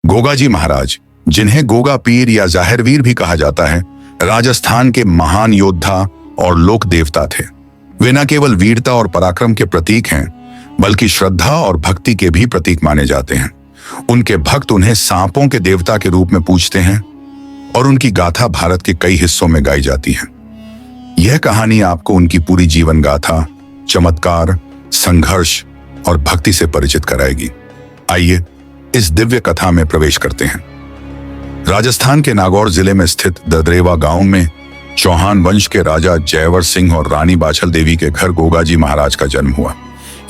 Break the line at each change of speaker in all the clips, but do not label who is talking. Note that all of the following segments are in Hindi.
गोगाजी महाराज, जिन्हें गोगा पीर या जाहिरवीर भी कहा जाता है, राजस्थान के महान योद्धा और लोक देवता थे। वे न केवल वीरता और पराक्रम के प्रतीक हैं, बल्कि श्रद्धा और भक्ति के भी प्रतीक माने जाते हैं। उनके भक्त उन्हें सांपों के देवता के रूप में पूजते हैं और उनकी गाथा भारत के कई हिस्सों में गाई जाती है। यह कहानी आपको उनकी पूरी जीवन गाथा, चमत्कार, संघर्ष और भक्ति से परिचित कराएगी। आइए इस दिव्य कथा में प्रवेश करते हैं। राजस्थान के नागौर जिले में स्थित ददरेवा गांव में चौहान वंश के राजा जयवर सिंह और रानी बाछल देवी के घर गोगाजी महाराज का जन्म हुआ।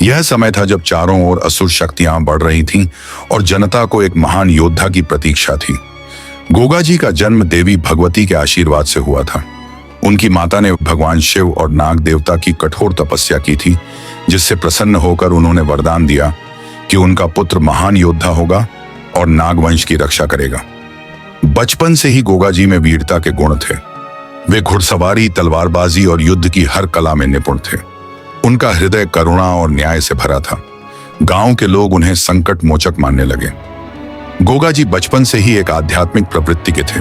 यह समय था जब चारों ओर असुर शक्तियां बढ़ रही थीं और जनता को एक महान योद्धा की प्रतीक्षा थी। गोगाजी का जन्म देवी भगवती के आशीर्वाद से हुआ था। उनकी माता ने भगवान शिव और नाग देवता की कठोर तपस्या की थी, जिससे प्रसन्न होकर उन्होंने वरदान दिया कि उनका पुत्र महान योद्धा होगा और नागवंश की रक्षा करेगा। बचपन से ही गोगाजी में वीरता के गुण थे। वे घुड़सवारी, तलवारबाजी और युद्ध की हर कला में निपुण थे। उनका हृदय करुणा और न्याय से भरा था। गांव के लोग उन्हें संकट मोचक मानने लगे। गोगाजी बचपन से ही एक आध्यात्मिक प्रवृत्ति के थे।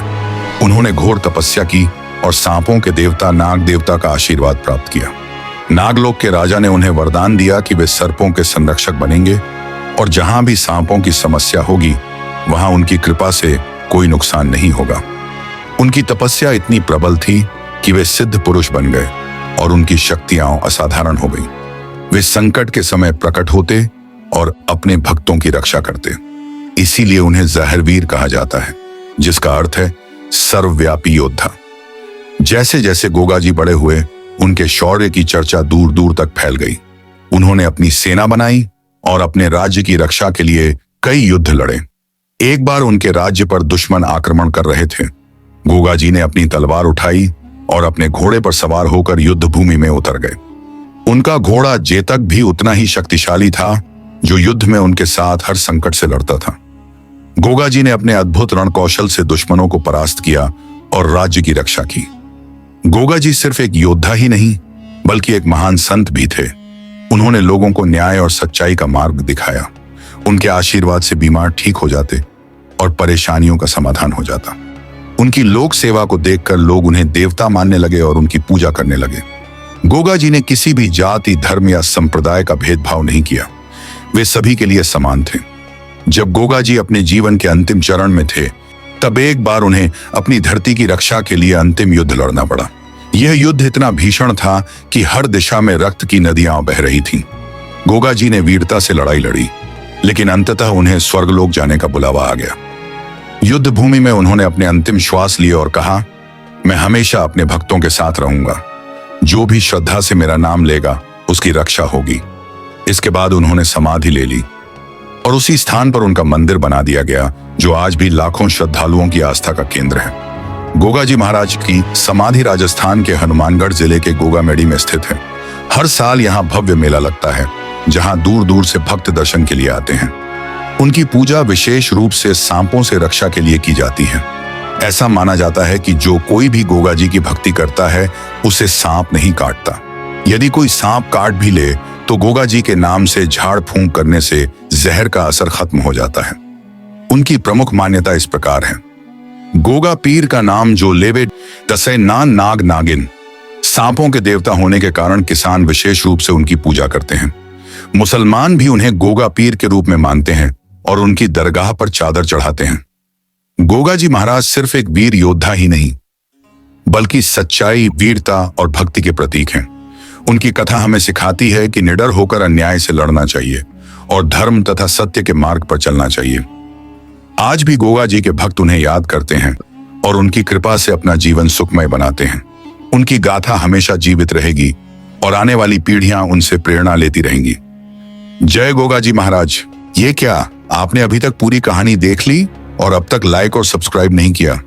उन्होंने घोर तपस्या की और सांपों के देवता नाग देवता का आशीर्वाद प्राप्त किया। नागलोक के राजा ने उन्हें वरदान दिया कि वे सर्पों के संरक्षक बनेंगे और जहां भी सांपों की समस्या होगी, वहां उनकी कृपा से कोई नुकसान नहीं होगा। उनकी तपस्या इतनी प्रबल थी कि वे सिद्ध पुरुष बन गए और उनकी शक्तियां असाधारण हो गई। वे संकट के समय प्रकट होते और अपने भक्तों की रक्षा करते। इसीलिए उन्हें जाहिरवीर कहा जाता है, जिसका अर्थ है सर्वव्यापी योद्धा। जैसे जैसे गोगाजी बड़े हुए, उनके शौर्य की चर्चा दूर दूर तक फैल गई। उन्होंने अपनी सेना बनाई और अपने राज्य की रक्षा के लिए कई युद्ध लड़े। एक बार उनके राज्य पर दुश्मन आक्रमण कर रहे थे। गोगाजी ने अपनी तलवार उठाई और अपने घोड़े पर सवार होकर युद्ध भूमि में उतर गए। उनका घोड़ा जेतक भी उतना ही शक्तिशाली था, जो युद्ध में उनके साथ हर संकट से लड़ता था। गोगाजी ने अपने अद्भुत रण कौशल से दुश्मनों को परास्त किया और राज्य की रक्षा की। गोगाजी सिर्फ एक योद्धा ही नहीं, बल्कि एक महान संत भी थे। उन्होंने लोगों को न्याय और सच्चाई का मार्ग दिखाया। उनके आशीर्वाद से बीमार ठीक हो जाते और परेशानियों का समाधान हो जाता। उनकी लोक सेवा को देखकर लोग उन्हें देवता मानने लगे और उनकी पूजा करने लगे। गोगाजी ने किसी भी जाति, धर्म या संप्रदाय का भेदभाव नहीं किया। वे सभी के लिए समान थे। जब गोगाजी अपने जीवन के अंतिम चरण में थे, तब एक बार उन्हें अपनी धरती की रक्षा के लिए अंतिम युद्ध लड़ना पड़ा। यह युद्ध इतना भीषण था कि हर दिशा में रक्त की नदियां बह रही थीं। गोगाजी ने वीरता से लड़ाई लड़ी, लेकिन अंततः उन्हें स्वर्गलोक जाने का बुलावा आ गया। युद्ध भूमि में उन्होंने अपने अंतिम श्वास लिए और कहा, मैं हमेशा अपने भक्तों के साथ रहूंगा। जो भी श्रद्धा से मेरा नाम लेगा, उसकी रक्षा होगी। इसके बाद उन्होंने समाधि ले ली और उसी स्थान पर उनका मंदिर बना दिया गया, जो आज भी लाखों श्रद्धालुओं की आस्था का केंद्र है। गोगाजी महाराज की समाधि राजस्थान के हनुमानगढ़ जिले के गोगामेड़ी में स्थित है। हर साल यहाँ भव्य मेला लगता है, जहाँ दूर दूर से भक्त दर्शन के लिए आते हैं। उनकी पूजा विशेष रूप से सांपों से रक्षा के लिए की जाती है। ऐसा माना जाता है कि जो कोई भी गोगाजी की भक्ति करता है, उसे सांप नहीं काटता। यदि कोई सांप काट भी ले, तो गोगाजी के नाम से झाड़ फूंक करने से जहर का असर खत्म हो जाता है। उनकी प्रमुख मान्यता इस प्रकार है, गोगा पीर का नाम जो लेवे तसे नान नाग नागिन। सांपों के देवता होने के कारण किसान विशेष रूप से उनकी पूजा करते हैं। मुसलमान भी उन्हें गोगा पीर के रूप में मानते हैं और उनकी दरगाह पर चादर चढ़ाते हैं। गोगाजी महाराज सिर्फ एक वीर योद्धा ही नहीं, बल्कि सच्चाई, वीरता और भक्ति के प्रतीक हैं। उनकी कथा हमें सिखाती है कि निडर होकर अन्याय से लड़ना चाहिए और धर्म तथा सत्य के मार्ग पर चलना चाहिए। आज भी गोगाजी के भक्त उन्हें याद करते हैं और उनकी कृपा से अपना जीवन सुखमय बनाते हैं। उनकी गाथा हमेशा जीवित रहेगी और आने वाली पीढ़ियां उनसे प्रेरणा लेती रहेंगी। जय गोगाजी महाराज। ये क्या, आपने अभी तक पूरी कहानी देख ली और अब तक लाइक और सब्सक्राइब नहीं किया?